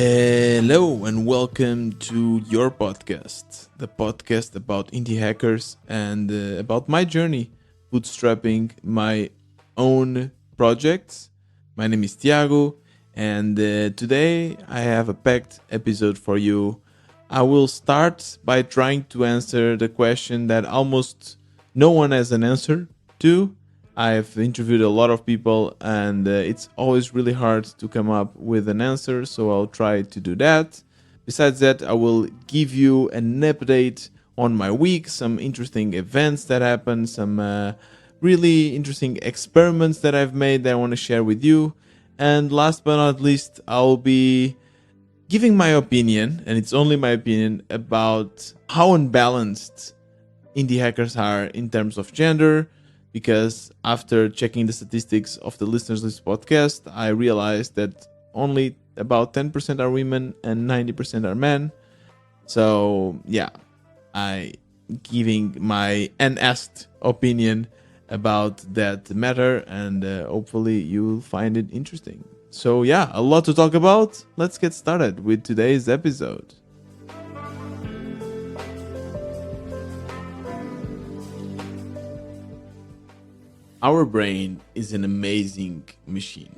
Hello and welcome to your podcast, the podcast about indie hackers and about my journey bootstrapping my own projects. My name is Tiago, and today I have a packed episode for you. I will start by trying to answer the question that almost no one has an answer to. I've interviewed a lot of people, and it's always really hard to come up with an answer, so I'll try to do that. Besides that, I will give you an update on my week, some interesting events that happened, some really interesting experiments that I've made that I want to share with you. And last but not least, I'll be giving my opinion, and it's only my opinion, about how unbalanced indie hackers are in terms of gender, because after checking the statistics of the Listeners List podcast, I realized that only about 10% are women and 90% are men. So yeah, I giving my unasked opinion about that matter, and hopefully you'll find it interesting. So yeah, a lot to talk about. Let's get started with today's episode. Our brain is an amazing machine.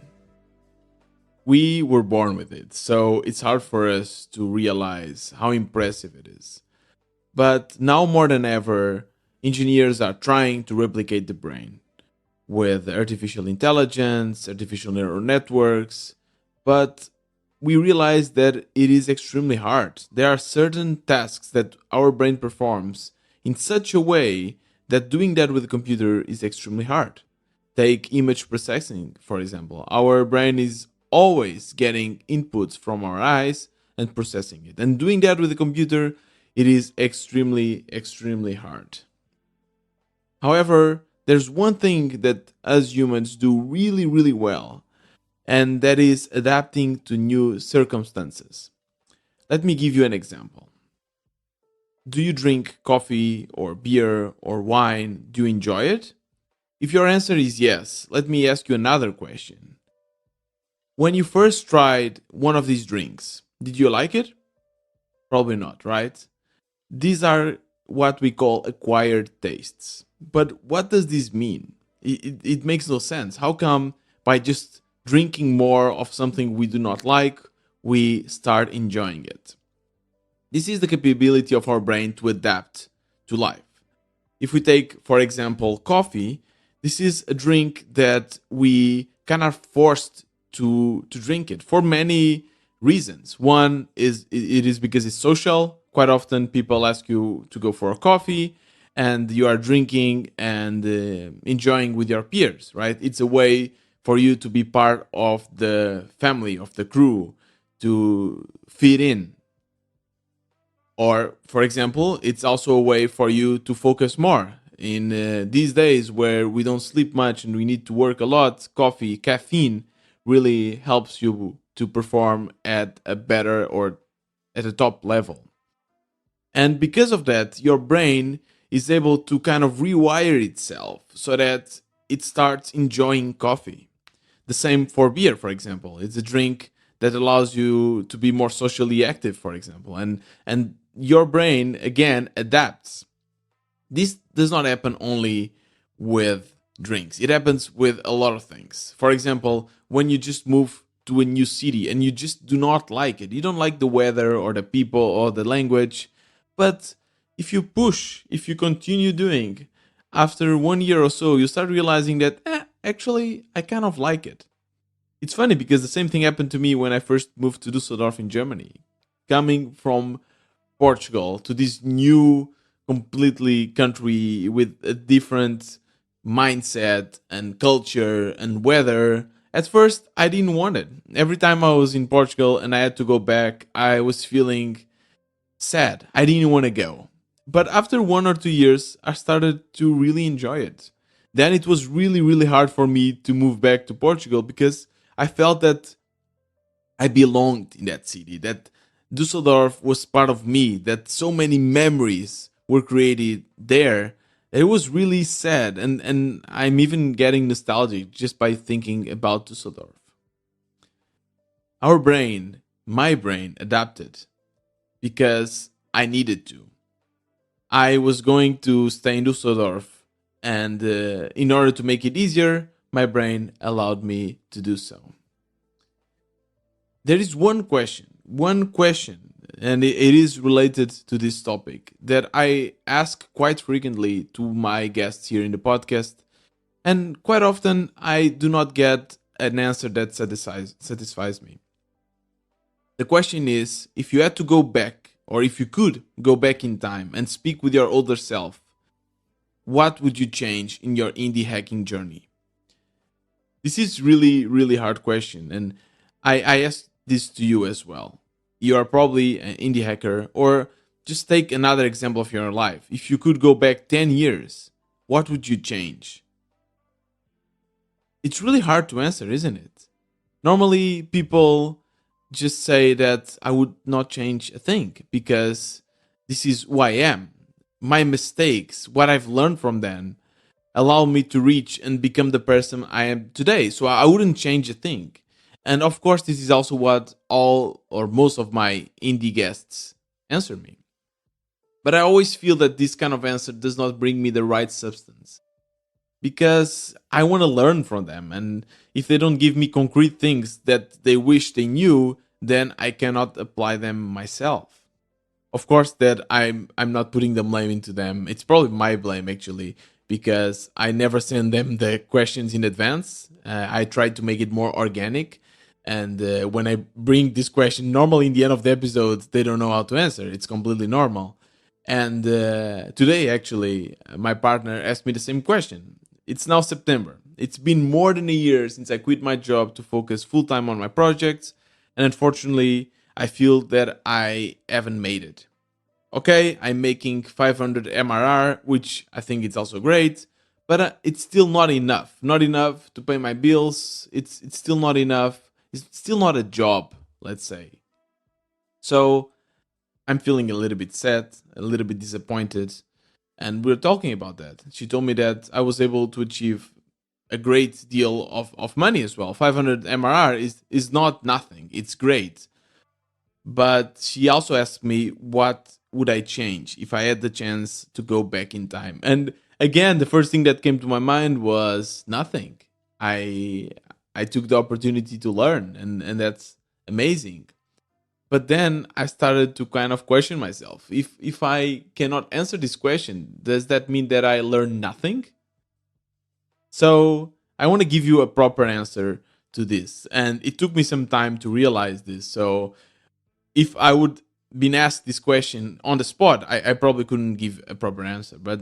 We were born with it, so it's hard for us to realize how impressive it is. But now more than ever, engineers are trying to replicate the brain with artificial intelligence, artificial neural networks, but we realize that it is extremely hard. There are certain tasks that our brain performs in such a way that doing that with a computer is extremely hard. Take image processing, for example. Our brain is always getting inputs from our eyes and processing it. And doing that with a computer, it is extremely hard. However, there's one thing that us humans do really well, and that is adapting to new circumstances. Let me give you an example. Do you drink coffee or beer or wine? Do you enjoy it? If your answer is yes, let me ask you another question. When you first tried one of these drinks, did you like it? Probably not, right? These are what we call acquired tastes. But what does this mean? It makes no sense. How come by just drinking more of something we do not like, we start enjoying it? This is the capability of our brain to adapt to life. If we take, for example, coffee, this is a drink that we kind of forced to drink it for many reasons. One is it is because it's social. Quite often people ask you to go for a coffee and you are drinking and enjoying with your peers, right? It's a way for you to be part of the family, of the crew, to fit in. Or, for example, it's also a way for you to focus more. In these days where we don't sleep much and we need to work a lot, caffeine really helps you to perform at a better or at a top level. And because of that, your brain is able to kind of rewire itself so that it starts enjoying coffee. The same for beer, for example. It's a drink that allows you to be more socially active, for example. And your brain, again, adapts. This does not happen only with drinks. It happens with a lot of things. For example, when you just move to a new city and you just do not like it. You don't like the weather or the people or the language. But if you push, if you continue doing, after 1 year or so, you start realizing that, actually, I kind of like it. It's funny because the same thing happened to me when I first moved to Düsseldorf in Germany. Coming from Portugal to this new completely country with a different mindset and culture and weather. At first, I didn't want it. Every time I was in Portugal and I had to go back, I was feeling sad. I didn't want to go. But after 1 or 2 years, I started to really enjoy it. Then it was really hard for me to move back to Portugal because I felt that I belonged in that city, that Dusseldorf was part of me, that so many memories were created there. It was really sad, and I'm even getting nostalgic just by thinking about Dusseldorf. Our brain my brain adapted because I needed to. I was going to stay in Dusseldorf, and in order to make it easier, my brain allowed me to do so. There is one question, and it is related to this topic that I ask quite frequently to my guests here in the podcast, and quite often I do not get an answer that satisfies me. The question is, if you had to go back, or if you could go back in time and speak with your older self, what would you change in your indie hacking journey? This is really hard question, and I ask this to you as well. You are probably an indie hacker, or just take another example of your life. If you could go back 10 years, what would you change? It's really hard to answer, isn't it? Normally, people just say that I would not change a thing because this is who I am. My mistakes, what I've learned from them, allow me to reach and become the person I am today. So I wouldn't change a thing. And of course, this is also what all or most of my indie guests answer me. But I always feel that this kind of answer does not bring me the right substance because I want to learn from them. And if they don't give me concrete things that they wish they knew, then I cannot apply them myself. Of course, that I'm not putting the blame into them. It's probably my blame actually because I never send them the questions in advance. I try to make it more organic. And when I bring this question, normally in the end of the episode, they don't know how to answer. It's completely normal. And today, actually, my partner asked me the same question. It's now September. It's been more than a year since I quit my job to focus full time on my projects. And unfortunately, I feel that I haven't made it. Okay, I'm making 500 MRR, which I think it's also great, but it's still not enough. Not enough to pay my bills. It's still not enough. It's still not a job, let's say. So I'm feeling a little bit sad, a little bit disappointed, and we're talking about that. She told me that I was able to achieve a great deal of money as well. 500 MRR is not nothing. It's great. But she also asked me what would I change if I had the chance to go back in time. And again, the first thing that came to my mind was nothing. I I took the opportunity to learn, and that's amazing. But then I started to kind of question myself. If I cannot answer this question, does that mean that I learned nothing? So I want to give you a proper answer to this. And it took me some time to realize this. So if I would been asked this question on the spot, I probably couldn't give a proper answer. But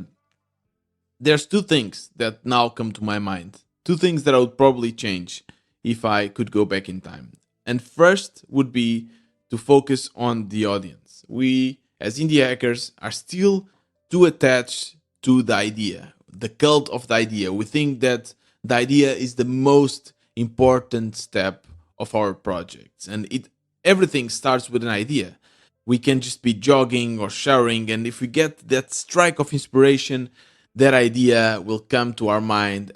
there's two things that now come to my mind. Two things that I would probably change if I could go back in time. And first would be to focus on the audience. We, as indie hackers, are still too attached to the idea, the cult of the idea. We think that the idea is the most important step of our projects, and it everything starts with an idea. We can just be jogging or showering, and if we get that strike of inspiration, that idea will come to our mind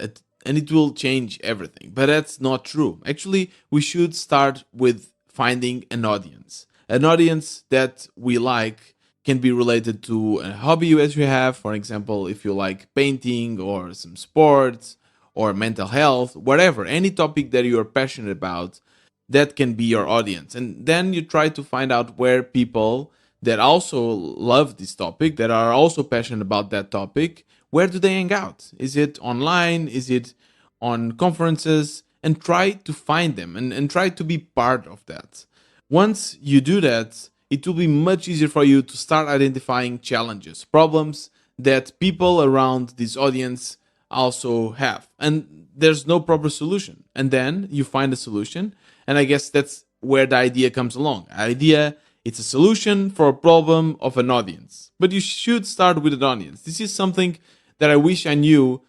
and it will change everything. But that's not true. Actually, we should start with finding an audience. An audience that we like can be related to a hobby as you have. For example, if you like painting or some sports or mental health, whatever, any topic that you are passionate about, that can be your audience. And then you try to find out where people that also love this topic, that are also passionate about that topic, where do they hang out? Is it online? Is it on conferences? And try to find them and try to be part of that. Once you do that, it will be much easier for you to start identifying challenges, problems that people around this audience also have. And there's no proper solution. And then you find a solution. And I guess that's where the idea comes along. Idea, it's a solution for a problem of an audience. But you should start with an audience. This is something that I wish I knew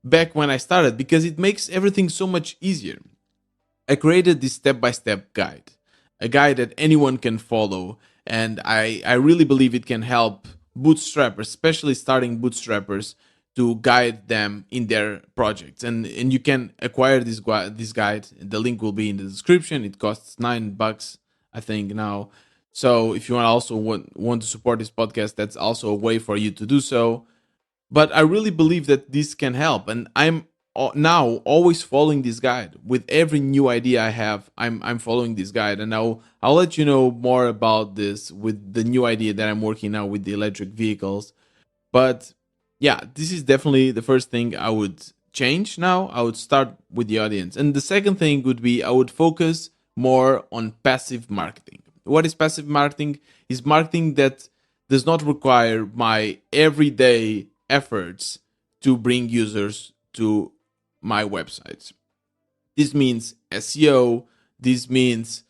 back when I started because it makes everything so much easier. I created this step by step guide, a guide that anyone can follow. And I really believe it can help bootstrappers, especially starting bootstrappers, to guide them in their projects. And you can acquire this guide. The link will be in the description. It costs $9 I think now. So if you also want to support this podcast, that's also a way for you to do so. But I really believe that this can help, and I'm now always following this guide. With every new idea I have, I'm following this guide, and I'll let you know more about this with the new idea that I'm working now with the electric vehicles. But yeah, this is definitely the first thing I would change now. I would start with the audience. And the second thing would be I would focus more on passive marketing. What is passive marketing? Is marketing that does not require my everyday efforts to bring users to my websites. This means SEO, this means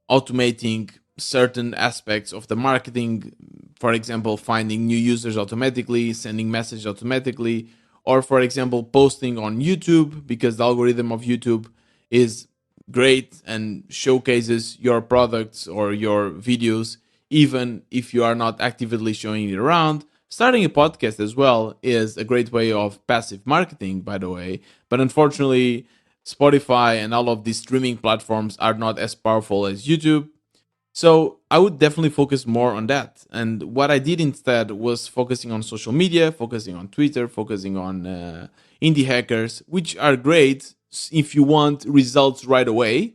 automating certain aspects of the marketing, for example, finding new users automatically, sending messages automatically, or for example, posting on YouTube because the algorithm of YouTube is great and showcases your products or your videos even if you are not actively showing it around. Starting a podcast as well is a great way of passive marketing, by the way, but unfortunately, Spotify and all of these streaming platforms are not as powerful as YouTube. So I would definitely focus more on that. And what I did instead was focusing on social media, focusing on Twitter, focusing on indie hackers, which are great if you want results right away,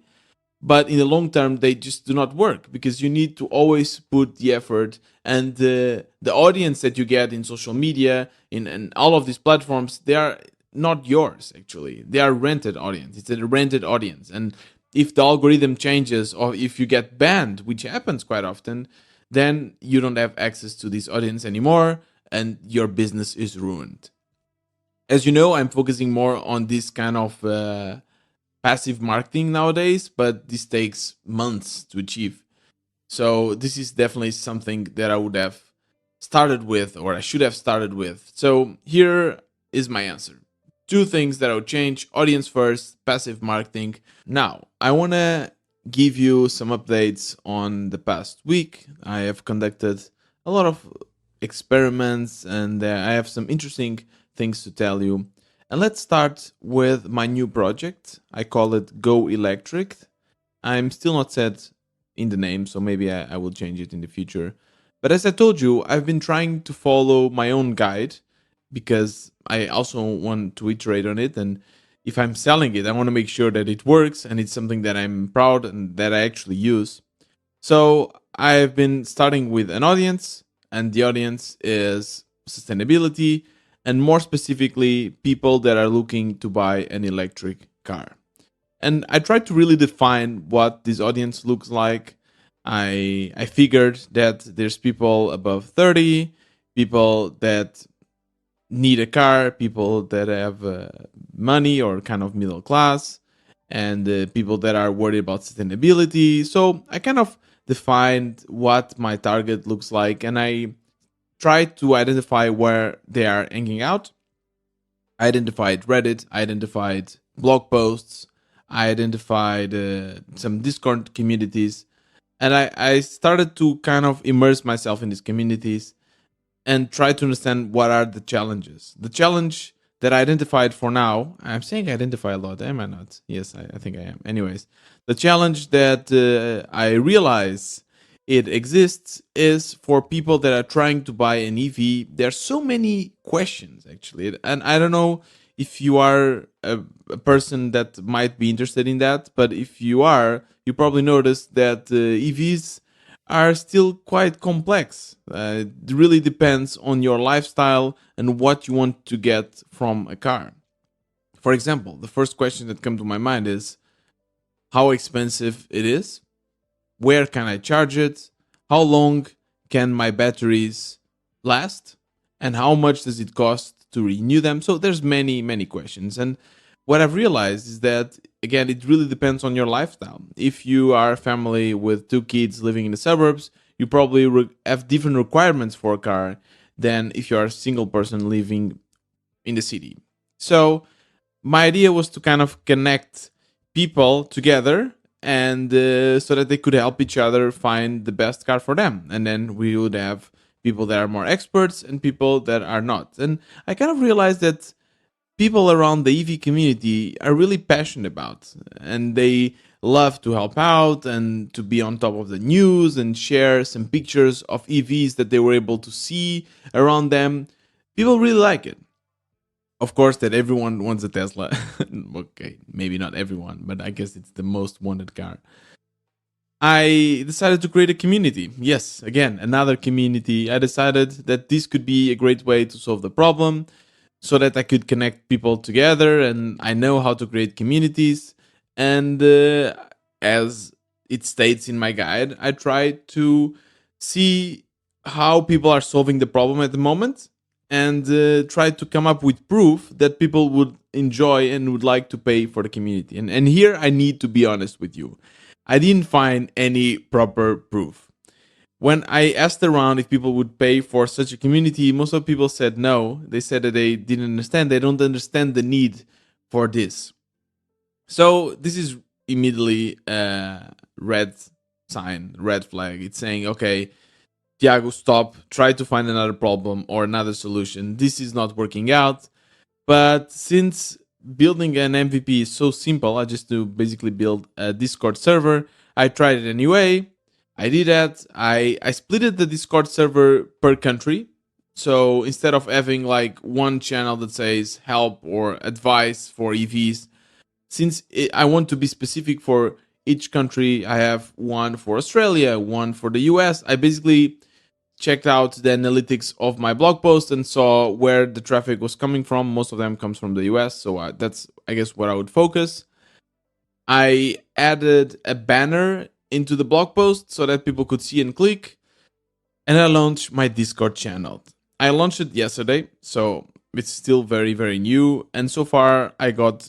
but in the long term they just do not work because you need to always put the effort, and the audience that you get in social media in all of these platforms, they are not yours. Actually, they are rented audience. It's a rented audience, and if the algorithm changes or if you get banned, which happens quite often, then you don't have access to this audience anymore and your business is ruined. As you know, I'm focusing more on this kind of passive marketing nowadays, but this takes months to achieve. So this is definitely something that I would have started with, or I should have started with. So here is my answer. Two things that I would change: audience first, passive marketing. Now, I want to give you some updates on the past week. I have conducted a lot of experiments and I have some interesting things to tell you. And let's start with my new project. I call it Go Electric. I'm still not set in the name, so maybe I will change it in the future. But as I told you, I've been trying to follow my own guide because I also want to iterate on it. And if I'm selling it, I want to make sure that it works and it's something that I'm proud and that I actually use. So I've been starting with an audience, and the audience is sustainability, and more specifically, people that are looking to buy an electric car. And I tried to really define what this audience looks like. I figured that there's people above 30, people that need a car, people that have money or kind of middle class, and people that are worried about sustainability. So I kind of defined what my target looks like, and I tried to identify where they are hanging out. I identified Reddit, I identified blog posts, I identified some Discord communities, and I started to kind of immerse myself in these communities and try to understand what are the challenges. The challenge that I identified for now, I'm saying identify a lot, am I not? Yes, I think I am. Anyways, the challenge that I realize it exists is for people that are trying to buy an EV. There's so many questions actually, and I don't know if you are a person that might be interested in that, but if you are, you probably noticed that EVs are still quite complex. It really depends on your lifestyle and what you want to get from a car. For example, the first question that comes to my mind is how expensive it is, where can I charge it, how long can my batteries last, and how much does it cost to renew them. So there's many questions, and what I've realized is that again it really depends on your lifestyle. If you are a family with two kids living in the suburbs, you probably have different requirements for a car than if you are a single person living in the city. So my idea was to kind of connect people together, and so that they could help each other find the best car for them, and then we would have people that are more experts and people that are not. And I kind of realized that people around the EV community are really passionate about, and they love to help out and to be on top of the news and share some pictures of EVs that they were able to see around them. People really like it. Of course, that everyone wants a Tesla. Okay, maybe not everyone, but I guess it's the most wanted car. I decided to create a community. Yes, again, another community. I decided that this could be a great way to solve the problem so that I could connect people together. And I know how to create communities. And as it states in my guide, I try to see how people are solving the problem at the moment and try to come up with proof that people would enjoy and would like to pay for the community. And here I need to be honest with you. I didn't find any proper proof. When I asked around if people would pay for such a community, most of the people said no. They said that they didn't understand. They don't understand the need for this. So this is immediately a red sign, red flag. It's saying, okay, Tiago, stop. Try to find another problem or another solution. This is not working out. But since building an MVP is so simple, I just do basically build a Discord server. I tried it anyway. I did that. I splitted the Discord server per country. So instead of having like one channel that says help or advice for EVs, since I want to be specific for each country, I have one for Australia, one for the US. I basically checked out the analytics of my blog post and saw where the traffic was coming from. Most of them comes from the US, so that's, I guess, what I would focus. I added a banner into the blog post so that people could see and click, and I launched my Discord channel. I launched it yesterday, so it's still very, very new, and so far I got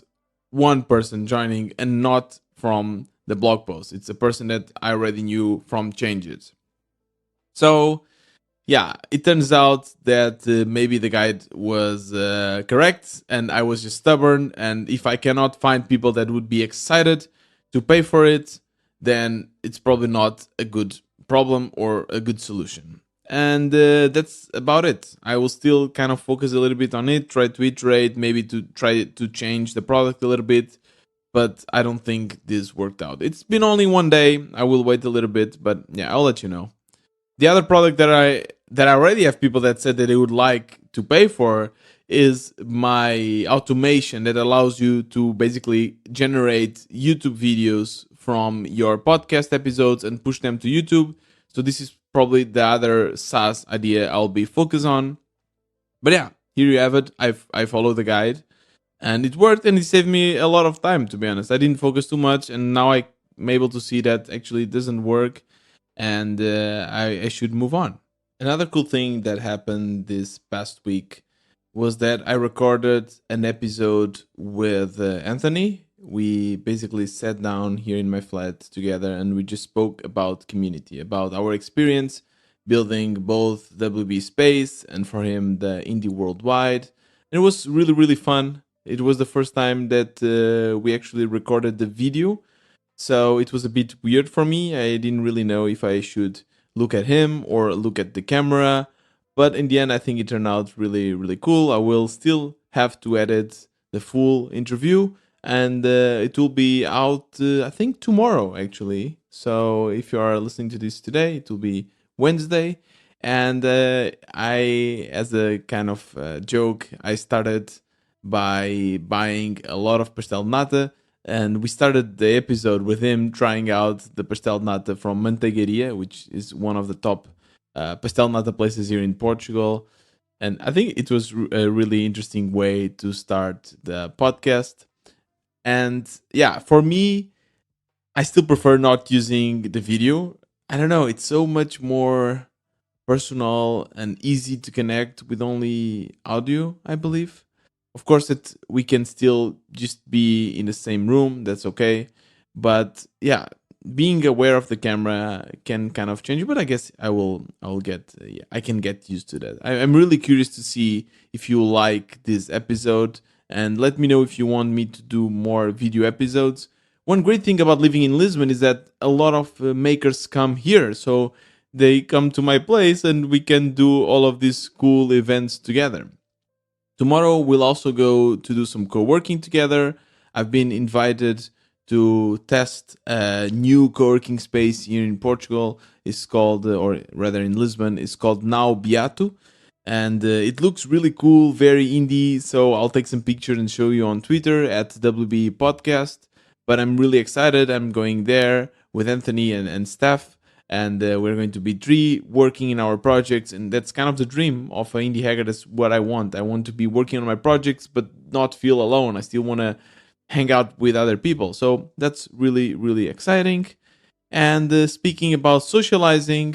one person joining and not from the blog post. It's a person that I already knew from changes. So yeah, it turns out that maybe the guide was correct and I was just stubborn. And if I cannot find people that would be excited to pay for it, then it's probably not a good problem or a good solution. And that's about it. I will still kind of focus a little bit on it, try to iterate, maybe to try to change the product a little bit. But I don't think this worked out. It's been only one day. I will wait a little bit, but yeah, I'll let you know. The other product that I already have people that said that they would like to pay for is my automation that allows you to basically generate YouTube videos from your podcast episodes and push them to YouTube. So this is probably the other SaaS idea I'll be focused on. But yeah, here you have it. I followed the guide and it worked and it saved me a lot of time, to be honest. I didn't focus too much and now I'm able to see that actually it doesn't work and I should move on. Another cool thing that happened this past week was that I recorded an episode with Anthony. We basically sat down here in my flat together and we just spoke about community, about our experience building both WB Space and for him the Indie Worldwide. And it was really, really fun. It was the first time that we actually recorded the video. So it was a bit weird for me. I didn't really know if I should look at him or look at the camera. But in the end, I think it turned out really, really cool. I will still have to edit the full interview and it will be out, I think, tomorrow, actually. So if you are listening to this today, it will be Wednesday. And I, as a kind of joke, I started by buying a lot of pastel nata. And we started the episode with him trying out the pastel nata from Manteigueria, which is one of the top pastel nata places here in Portugal. And I think it was a really interesting way to start the podcast. And yeah, for me, I still prefer not using the video. I don't know, it's so much more personal and easy to connect with only audio, I believe. Of course, we can still just be in the same room. That's okay. But yeah, being aware of the camera can kind of change. But I guess I can get used to that. I'm really curious to see if you like this episode, and let me know if you want me to do more video episodes. One great thing about living in Lisbon is that a lot of makers come here, so they come to my place, and we can do all of these cool events together. Tomorrow we'll also go to do some co-working together. I've been invited to test a new co-working space here in Portugal. It's called, or rather in Lisbon, it's called Now Beato, and it looks really cool, very indie. So I'll take some pictures and show you on Twitter at WB Podcast. But I'm really excited. I'm going there with Anthony and Steph, and we're going to be three working in our projects, and that's kind of the dream of an indie hacker. That's what I want. I want to be working on my projects, but not feel alone. I still want to hang out with other people. So that's really, really exciting. And speaking about socializing,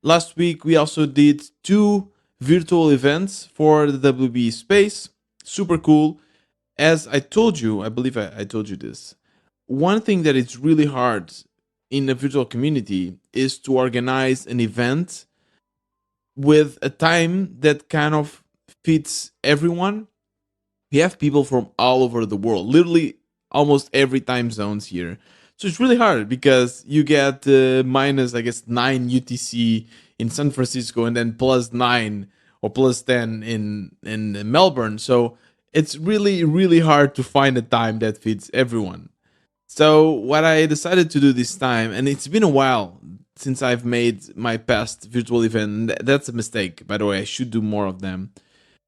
last week we also did two virtual events for the WB space. Super cool. As I told you, I believe I told you this. One thing that is really hard in a virtual community is to organize an event with a time that kind of fits everyone. We have people from all over the world, literally almost every time zones here. So it's really hard because you get minus, I guess, 9 UTC in San Francisco and then plus 9 or plus 10 in Melbourne. So it's really, really hard to find a time that fits everyone. So what I decided to do this time, and it's been a while since I've made my past virtual event. That's a mistake, by the way. I should do more of them.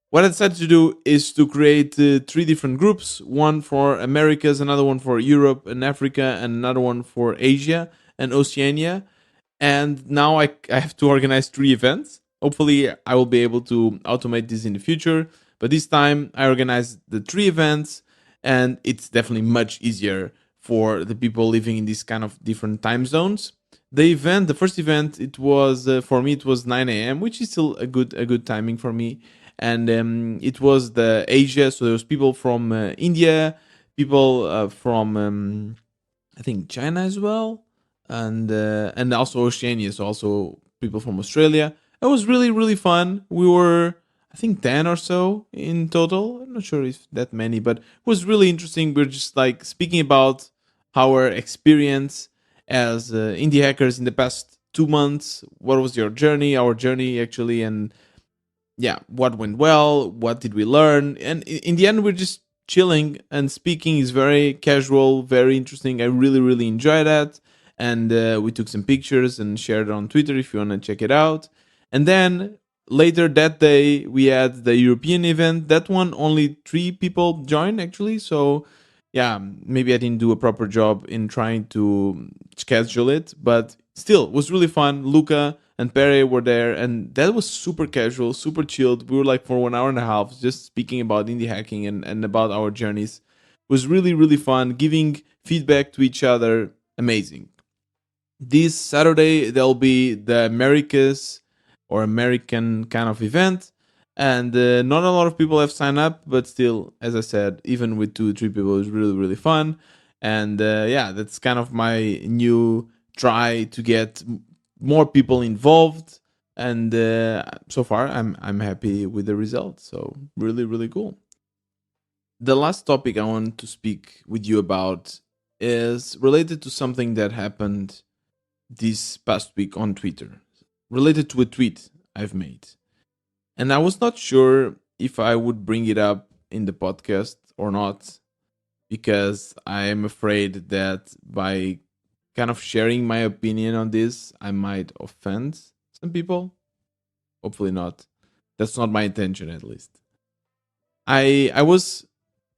What I decided to do is to create three different groups: one for Americas, another one for Europe and Africa, and another one for Asia and Oceania. And now I have to organize three events. Hopefully, I will be able to automate this in the future. But this time, I organized the three events, and it's definitely much easier for the people living in these kind of different time zones. The first event, it was for me, it was 9 a.m., which is still a good timing for me. And it was the Asia, so there was people from India, people from I think China as well, and also Oceania, so also people from Australia. It was really, really fun. We were, I think, 10 or so in total. I'm not sure if that many, but it was really interesting. We're just like speaking about our experience as indie hackers in the past 2 months. What was your journey? Our journey actually, and yeah, what went well, what did we learn, and in the end we're just chilling and speaking is very casual, very interesting. I really, really enjoy that. And we took some pictures and shared it on Twitter if you want to check it out. And then later that day we had the European event. That one only three people joined actually, so yeah, maybe I didn't do a proper job in trying to schedule it, but still it was really fun. Luca and Pere were there, and that was super casual, super chilled. We were like for 1 hour and a half just speaking about indie hacking and about our journeys. It was really, really fun, giving feedback to each other. Amazing. This Saturday there'll be the Americas or American kind of event, and not a lot of people have signed up, but still, as I said, even with 2 3 people, it was really, really fun. And yeah, that's kind of my new try to get more people involved. And so far, I'm happy with the results. So really, really cool. The last topic I want to speak with you about is related to something that happened this past week on Twitter, related to a tweet I've made. And I was not sure if I would bring it up in the podcast or not, because I am afraid that by kind of sharing my opinion on this, I might offend some people. Hopefully not. That's not my intention, at least. I was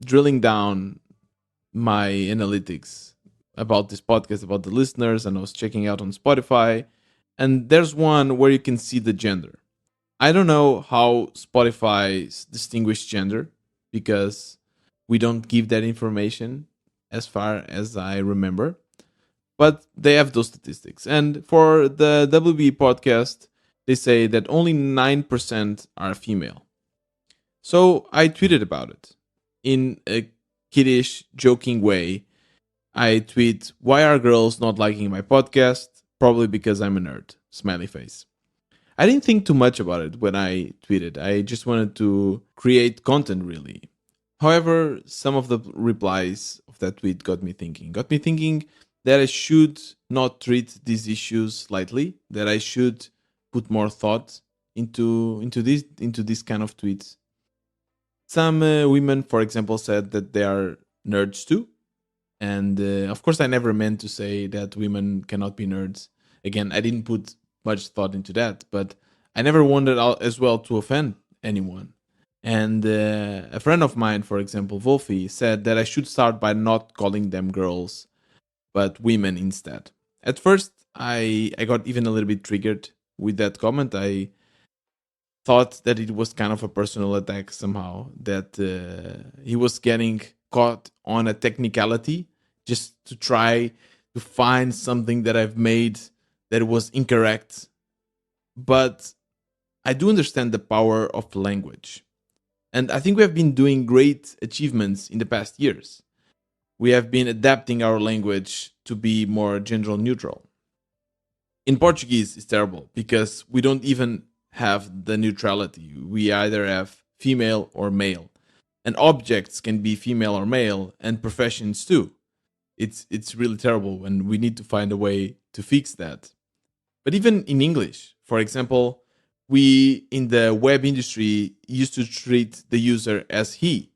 drilling down my analytics about this podcast, about the listeners, and I was checking out on Spotify. And there's one where you can see the gender. I don't know how Spotify distinguish gender because we don't give that information as far as I remember. But they have those statistics. And for the WB podcast, they say that only 9% are female. So I tweeted about it in a kiddish, joking way. I tweet, "Why are girls not liking my podcast? Probably because I'm a nerd." Smiley face. I didn't think too much about it when I tweeted. I just wanted to create content, really. However, some of the replies of that tweet got me thinking. Got me thinking that I should not treat these issues lightly. That I should put more thought into this kind of tweets. Some women, for example, said that they are nerds too. And of course, I never meant to say that women cannot be nerds. Again, I didn't put much thought into that, but I never wanted as well to offend anyone. And a friend of mine, for example, Wolfie, said that I should start by not calling them girls, but women instead. At first, I got even a little bit triggered with that comment. I thought that it was kind of a personal attack somehow, that he was getting caught on a technicality just to try to find something that I've made that was incorrect. But I do understand the power of language. And I think we have been doing great achievements in the past years. We have been adapting our language to be more gender neutral. In Portuguese, it's terrible because we don't even have the neutrality. We either have female or male, and objects can be female or male, and professions too. It's really terrible, and we need to find a way to fix that. But even in English, for example, we in the web industry used to treat the user as he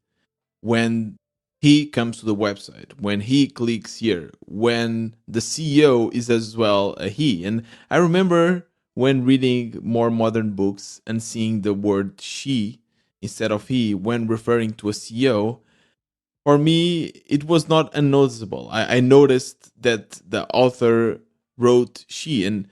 when he comes to the website, when he clicks here, when the CEO is as well a he. And I remember when reading more modern books and seeing the word she instead of he when referring to a CEO, for me, it was not unnoticeable. I noticed that the author wrote she, and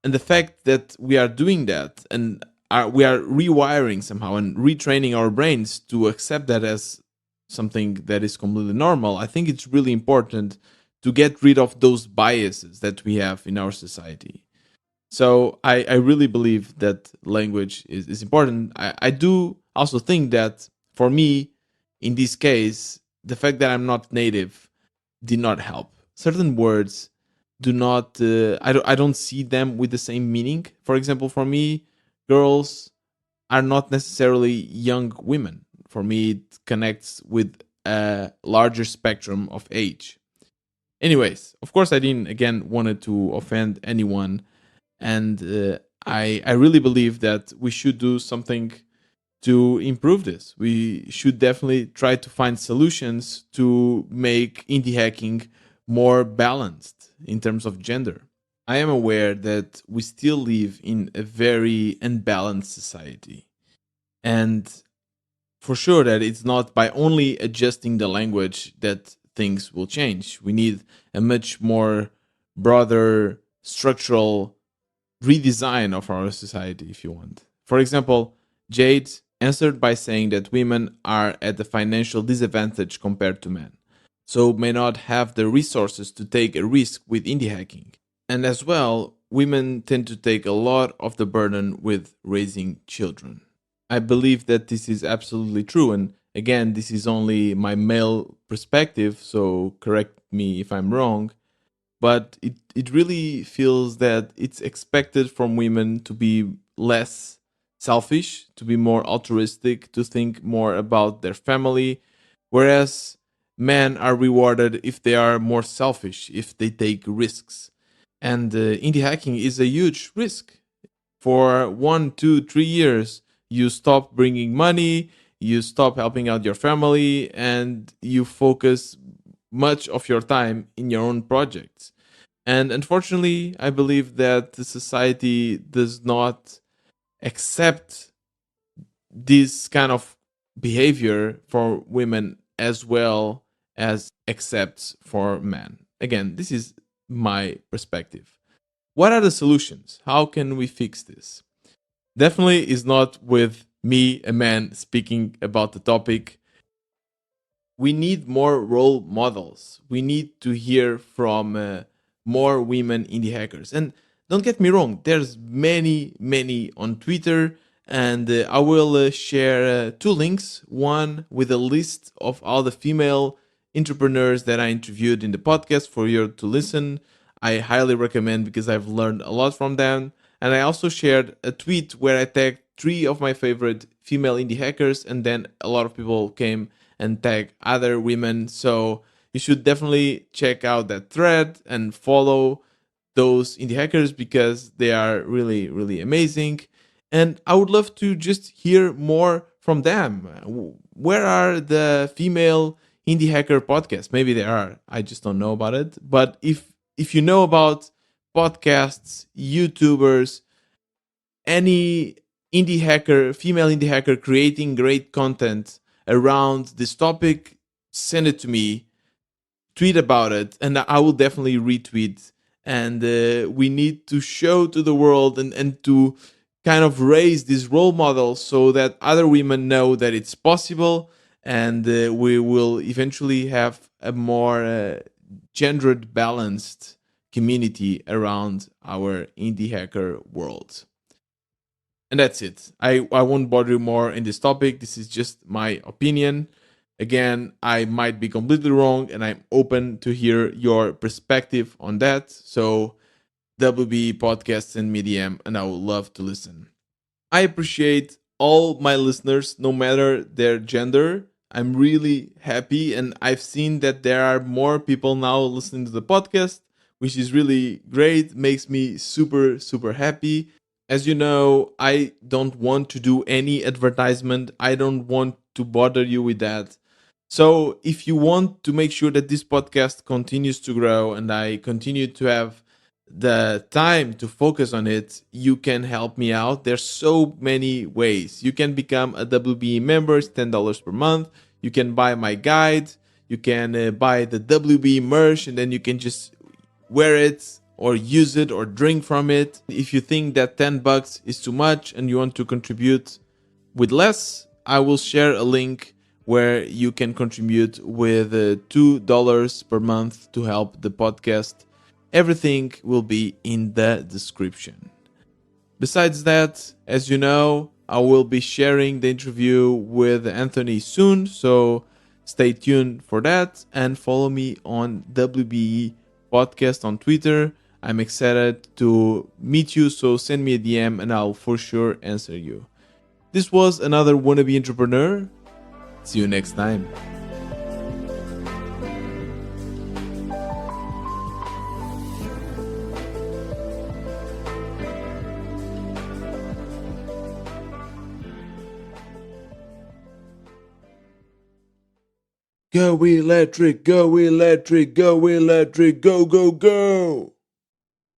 the fact that we are doing that and we are rewiring somehow and retraining our brains to accept that as something that is completely normal, I think it's really important to get rid of those biases that we have in our society. So I really believe that language is important. I do also think that for me, in this case, the fact that I'm not native did not help. Certain words do not. I don't see them with the same meaning. For example, for me, girls are not necessarily young women. For me, it connects with a larger spectrum of age. Anyways, of course, I didn't again wanted to offend anyone, and I really believe that we should do something to improve this. We should definitely try to find solutions to make indie hacking more balanced in terms of gender. I am aware that we still live in a very unbalanced society. And for sure that it's not by only adjusting the language that things will change. We need a much more broader structural redesign of our society, if you want. For example, Jade answered by saying that women are at a financial disadvantage compared to men, so may not have the resources to take a risk with indie hacking. And as well, women tend to take a lot of the burden with raising children. I believe that this is absolutely true. And again, this is only my male perspective, so correct me if I'm wrong. But it really feels that it's expected from women to be less selfish, to be more altruistic, to think more about their family, whereas men are rewarded if they are more selfish, if they take risks. And indie hacking is a huge risk. For 1, 2, 3 years, you stop bringing money, you stop helping out your family, and you focus much of your time in your own projects. And unfortunately, I believe that the society does not accept this kind of behavior for women as well as accepts for men. Again, this is my perspective. What are the solutions? How can we fix this? Definitely is not with me, a man, speaking about the topic. We need more role models. We need to hear from more women indie hackers. And don't get me wrong, there's many on Twitter, and I will share two links. One with a list of all the female entrepreneurs that I interviewed in the podcast for you to listen. I highly recommend because I've learned a lot from them. And I also shared a tweet where I tagged three of my favorite female indie hackers, and then a lot of people came and tag other women. So you should definitely check out that thread and follow those indie hackers because they are really amazing. And I would love to just hear more from them. Where are the female indie hacker podcasts. Maybe there are. I just don't know about it. But if you know about podcasts, YouTubers, any indie hacker, female indie hacker creating great content around this topic, send it to me, tweet about it, and I will definitely retweet. And we need to show to the world and to kind of raise these role models so that other women know that it's possible, and we will eventually have a more gendered balanced community around our indie hacker world. And that's it. I won't bother you more in this topic. This is just my opinion. Again, I might be completely wrong, and I'm open to hear your perspective on that. So, WB Podcasts and Medium, and I would love to listen. I appreciate all my listeners, no matter their gender. I'm really happy, and I've seen that there are more people now listening to the podcast, which is really great. Makes me super, super happy. As you know, I don't want to do any advertisement. I don't want to bother you with that. So, if you want to make sure that this podcast continues to grow and I continue to have the time to focus on it, you can help me out. There's so many ways. You can become a WBE member, it's $10 per month. You can buy my guide. You can buy the WBE merch, and then you can just wear it or use it or drink from it. If you think that $10 is too much and you want to contribute with less, I will share a link where you can contribute with $2 per month to help the podcast. Everything will be in the description. Besides that, as you know, I will be sharing the interview with Anthony soon, so stay tuned for that and follow me on WBE Podcast on Twitter. I'm excited to meet you, so send me a DM and I'll for sure answer you. This was another Wannabe Entrepreneur. See you next time. Go electric, go electric, go electric, go, go, go.